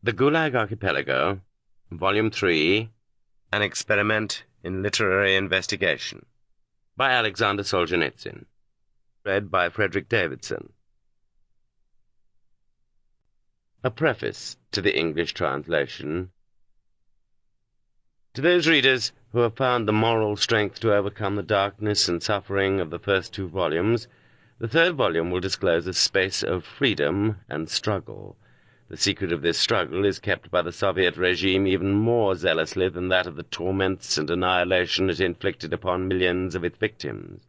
The Gulag Archipelago, Volume 3, An Experiment in Literary Investigation, by Aleksandr Solzhenitsyn, read by Frederick Davidson. A preface to the English translation. To those readers who have found the moral strength to overcome the darkness and suffering of the first two volumes, the third volume will disclose a space of freedom and struggle. The secret of this struggle is kept by the Soviet regime even more zealously than that of the torments and annihilation it inflicted upon millions of its victims.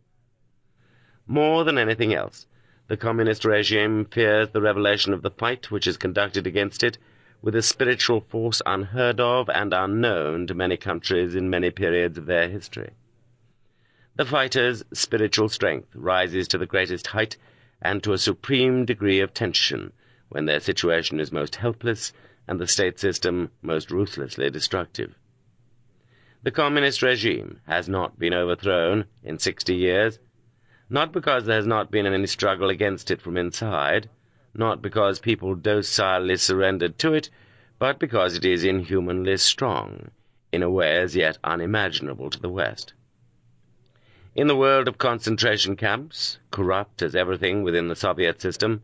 More than anything else, the communist regime fears the revelation of the fight which is conducted against it with a spiritual force unheard of and unknown to many countries in many periods of their history. The fighters' spiritual strength rises to the greatest height and to a supreme degree of tension when their situation is most helpless and the state system most ruthlessly destructive. The communist regime has not been overthrown in 60 years, not because there has not been any struggle against it from inside, not because people docilely surrendered to it, but because it is inhumanly strong, in a way as yet unimaginable to the West. In the world of concentration camps, corrupt as everything within the Soviet system,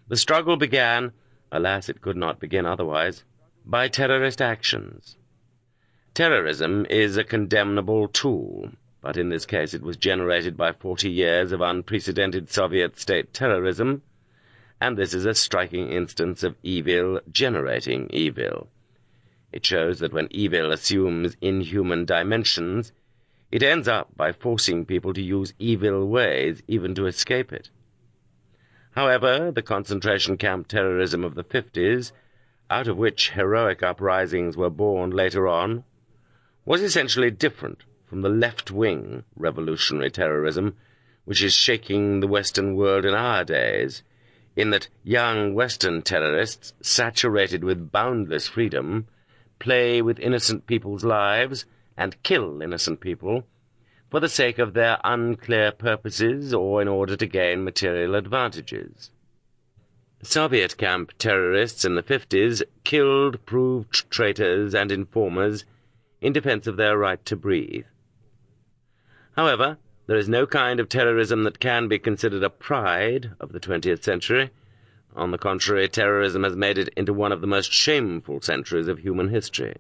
the struggle began, alas, it could not begin otherwise, by terrorist actions. Terrorism is a condemnable tool, but in this case it was generated by 40 years of unprecedented Soviet state terrorism, and this is a striking instance of evil generating evil. It shows that when evil assumes inhuman dimensions, it ends up by forcing people to use evil ways even to escape it. However, the concentration camp terrorism of the 50s, out of which heroic uprisings were born later on, was essentially different from the left-wing revolutionary terrorism which is shaking the Western world in our days, in that young Western terrorists, saturated with boundless freedom, play with innocent people's lives and kill innocent people for the sake of their unclear purposes or in order to gain material advantages. Soviet camp terrorists in the 50s killed proved traitors and informers in defense of their right to breathe. However, there is no kind of terrorism that can be considered a pride of the 20th century. On the contrary, terrorism has made it into one of the most shameful centuries of human history.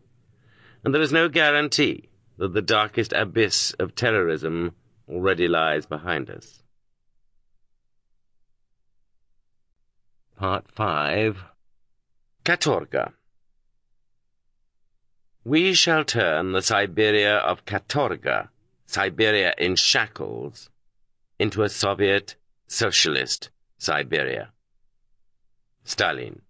And there is no guarantee that the darkest abyss of terrorism already lies behind us. Part 5. Katorga. We shall turn the Siberia of Katorga, Siberia in shackles, into a Soviet socialist Siberia. Stalin.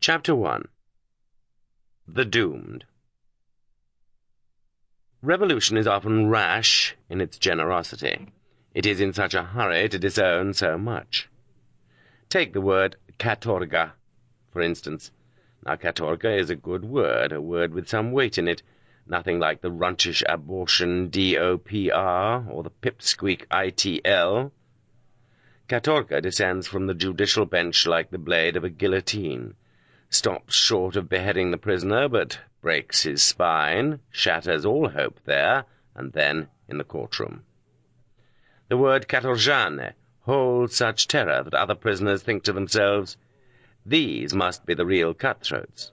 Chapter 1. The Doomed. Revolution is often rash in its generosity. It is in such a hurry to disown so much. Take the word Katorga, for instance. Now, Katorga is a good word, a word with some weight in it, nothing like the runtish abortion DOPR or the pipsqueak ITL. Katorga descends from the judicial bench like the blade of a guillotine, stops short of beheading the prisoner, but breaks his spine, shatters all hope there, and then in the courtroom. The word katorjane holds such terror that other prisoners think to themselves, these must be the real cutthroats.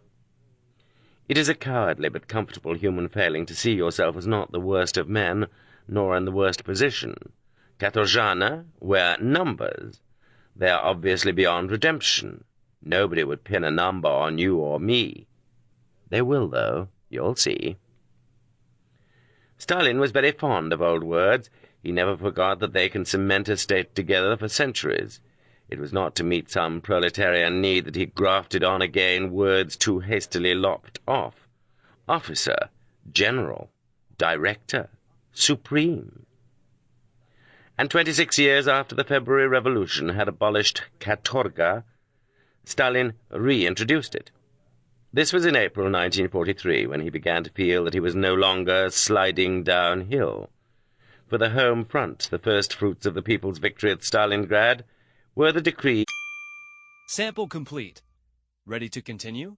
It is a cowardly but comfortable human failing to see yourself as not the worst of men, nor in the worst position. Katorjane were numbers. They are obviously beyond redemption. Nobody would pin a number on you or me. They will, though. You'll see. Stalin was very fond of old words. He never forgot that they can cement a state together for centuries. It was not to meet some proletarian need that he grafted on again words too hastily lopped off. Officer, general, director, supreme. And 26 years after the February Revolution had abolished Katorga, Stalin reintroduced it. This was in April 1943, when he began to feel that he was no longer sliding downhill. For the home front, the first fruits of the people's victory at Stalingrad were the decree Sample complete. Ready to continue?